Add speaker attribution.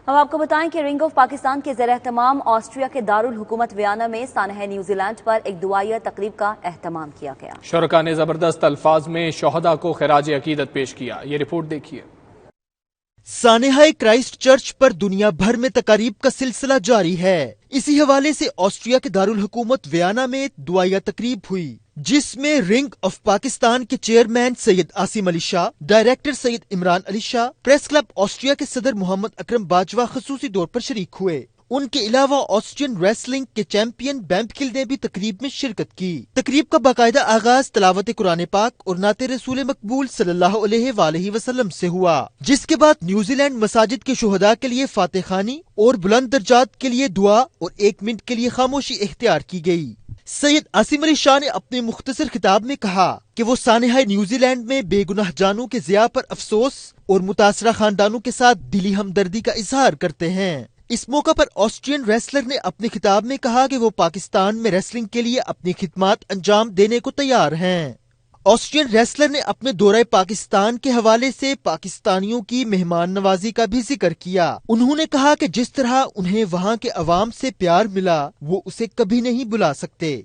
Speaker 1: ہم آپ کو بتائیں کہ رنگ آف پاکستان کے زیر اہتمام آسٹریا کے دارالحکومت ویانا میں سانحہ نیوزی لینڈ پر ایک دعائیہ تقریب کا اہتمام کیا گیا۔
Speaker 2: شرکاء نے زبردست الفاظ میں شہداء کو خراج عقیدت پیش کیا۔ یہ رپورٹ دیکھیے۔
Speaker 3: سانحہ کرائسٹ چرچ پر دنیا بھر میں تقاریب کا سلسلہ جاری ہے۔ اسی حوالے سے آسٹریا کے دارالحکومت ویانا میں دعائیہ تقریب ہوئی، جس میں رنگ آف پاکستان کے چیئرمین سید عاصم علی شاہ، ڈائریکٹر سید Imran Ali Shah, press club Austria کے صدر محمد اکرم باجوہ خصوصی طور پر شریک ہوئے۔ ان کے علاوہ آسٹرین ریسلنگ کے چیمپئن بیمپکل نے بھی تقریب میں شرکت کی۔ تقریب کا باقاعدہ آغاز تلاوت قرآن پاک اور نعت رسول مقبول صلی اللہ علیہ وآلہ وسلم سے ہوا، جس کے بعد نیوزی لینڈ مساجد کے شہداء کے لیے فاتح خوانی اور بلند درجات کے لیے دعا اور 1 منٹ کے لیے خاموشی اختیار کی گئی۔ سید عاصم علی شاہ نے اپنے مختصر خطاب میں کہا کہ وہ سانحہ نیوزی لینڈ میں بے گناہ جانوں کے ضیاع پر افسوس اور متاثرہ خاندانوں کے ساتھ دلی ہمدردی کا اظہار کرتے ہیں۔ اس موقع پر آسٹرین ریسلر نے اپنے خطاب میں کہا کہ وہ پاکستان میں ریسلنگ کے لیے اپنی خدمات انجام دینے کو تیار ہیں۔ آسٹرین ریسلر نے اپنے دورہ پاکستان کے حوالے سے پاکستانیوں کی مہمان نوازی کا بھی ذکر کیا۔ انہوں نے کہا کہ جس طرح انہیں وہاں کے عوام سے پیار ملا وہ اسے کبھی نہیں بھلا سکتے۔